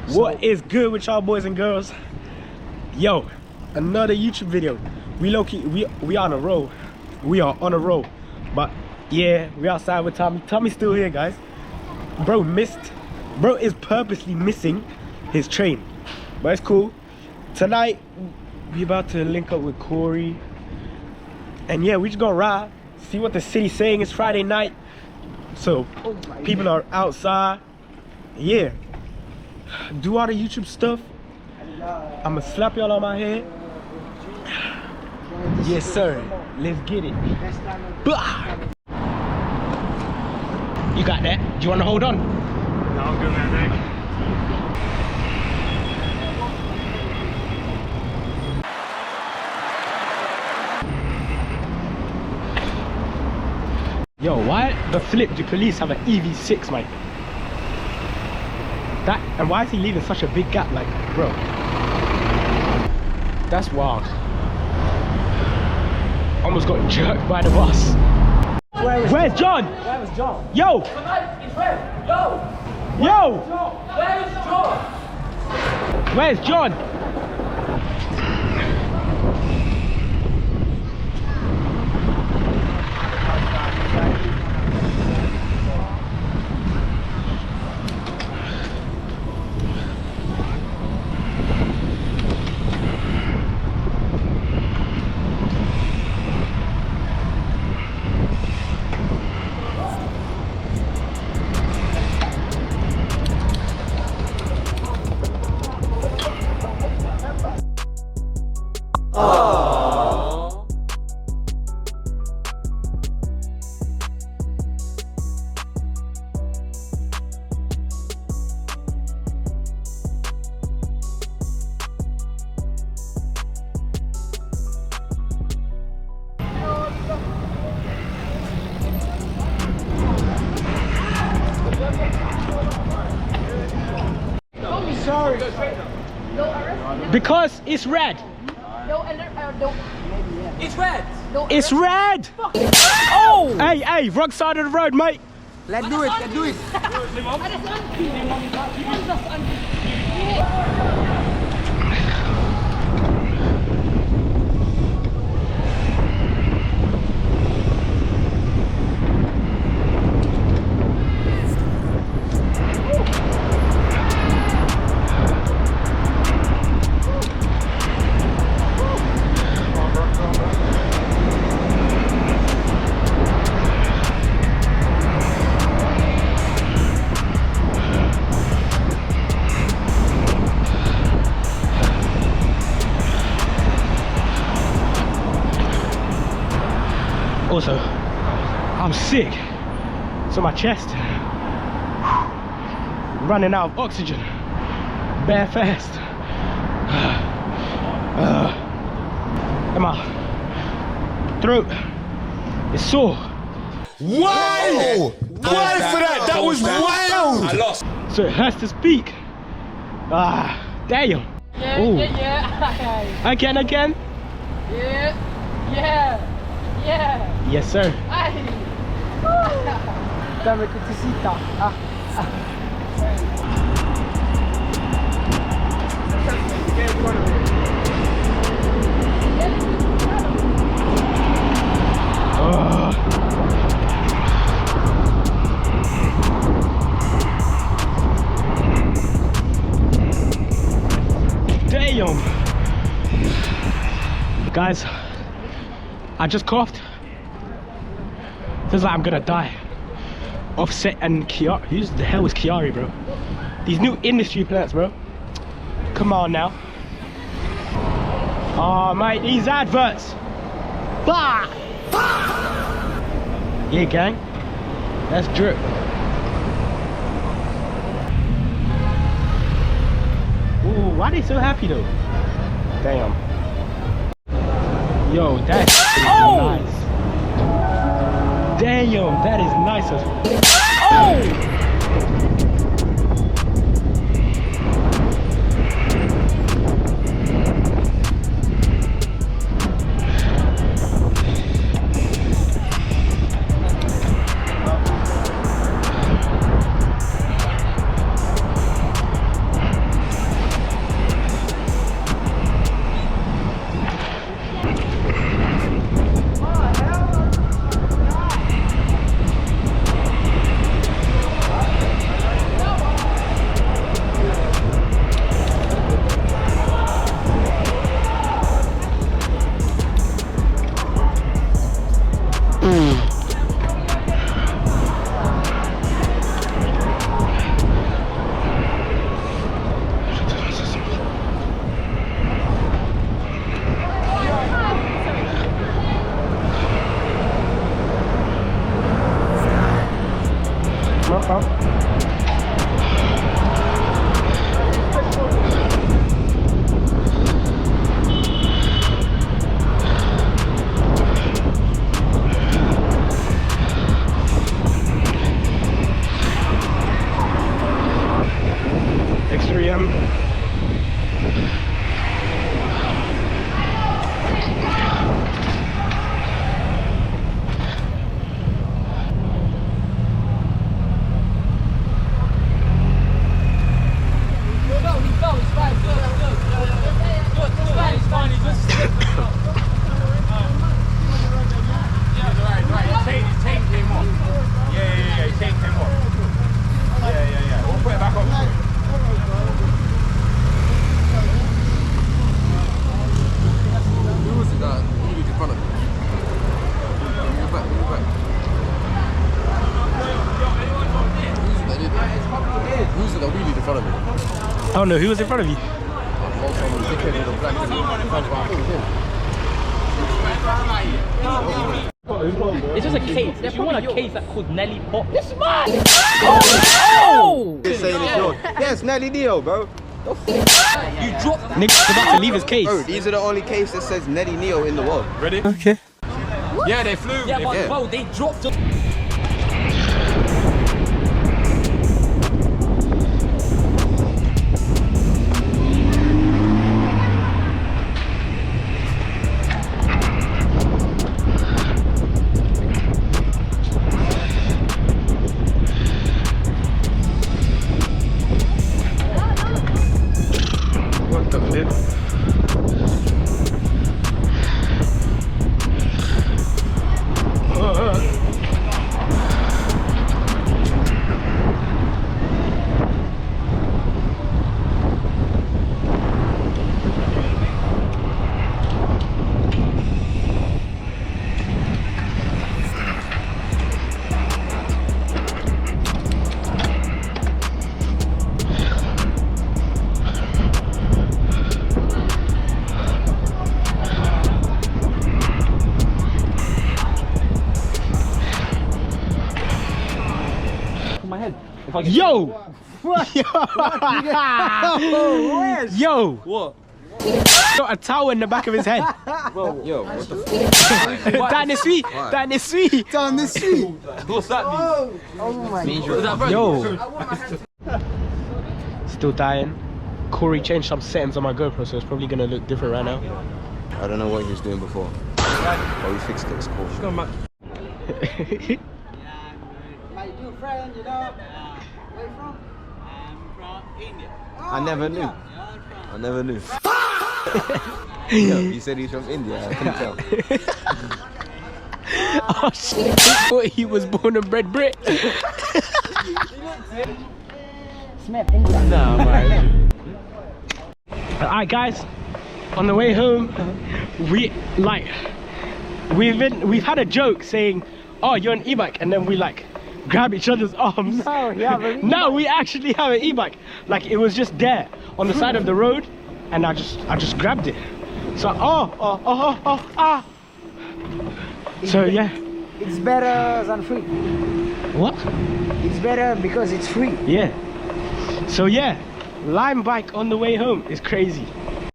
What is good with y'all boys and girls? Yo, another YouTube video. We on a roll. We are on a roll. But yeah, we outside with Tommy. Tommy's still here, guys. Bro is purposely missing his train. But it's cool. Tonight, we about to link up with Corey. And yeah, we just gonna ride. See what the city's saying. It's Friday night. So people are outside. Yeah. Do all the YouTube stuff. I'ma slap y'all on my head. Yes sir, let's get it. Bah! You got that? Do you want to hold on? No, I'm good, man. Thanks. Yo, why the flip do police have an EV6, mate? That, and why is he leaving such a big gap, like, bro? That's wild. Almost got jerked by the bus. Where's John? Where was John? Yo! It's where? Yo! Yo! Where is John? Where's John? Sorry. Because it's red. It's red! It's red! Oh! Hey, wrong side of the road, mate. Let's do it, let's do it! Also, I'm sick. So my chest, running out of oxygen, bare fast. And my throat is sore. Wow! Why for that? That was wild! I lost. So it hurts to speak. Damn. Yeah. Again. Yeah. Yes, sir. Dame cuticita. Damn. Guys, I just coughed. Feels like I'm gonna die. Offset and Kiari. Who the hell is Kiari, bro? These new industry plants, bro. Come on now. Oh, mate, these adverts. Bah! Yeah, gang. That's drip. Ooh, why are they so happy though? Damn. Yo, that's nice. Damn, that is nice as X3M. Who's it that wheelied in front of me? I don't know, who was in front of you? It's just a case. If you want a case that called Nelly Pop, it's mine. You're saying it's yours. Yes, Nelly Dio, bro. You dropped. Nick's about to leave his case. Bro, these are the only case that says Nelly Neo in the world. Ready? Okay. Yeah, they flew. Yeah, They but flew. bro, they dropped. What the flip? My head. If I get Yo! Yo! what? Got a towel in the back of his head. Yo, what the That is sweet. That is sweet. Down the street. What's that mean? Oh my god. Is that Yo. Still dying. Corey changed some settings on my GoPro, so it's probably gonna look different right now. I don't know what he was doing before. But we fixed it, it's cool. My dear friend, you know. Where you from? I'm from India. I never knew. I never knew. Yo, he said he's from India, I couldn't tell. Oh shit. I thought he was born and bred Brit. Smith, England. Nah, man. Alright guys, on the way home, we've had a joke saying, oh, you're an e-bike, and then we like grab each other's arms. No, yeah, but Now we actually have an e-bike. Like it was just there on the side of the road, and I just grabbed it. So So yeah. It's better than free. What? It's better because it's free. Yeah. So yeah, Lime bike on the way home is crazy.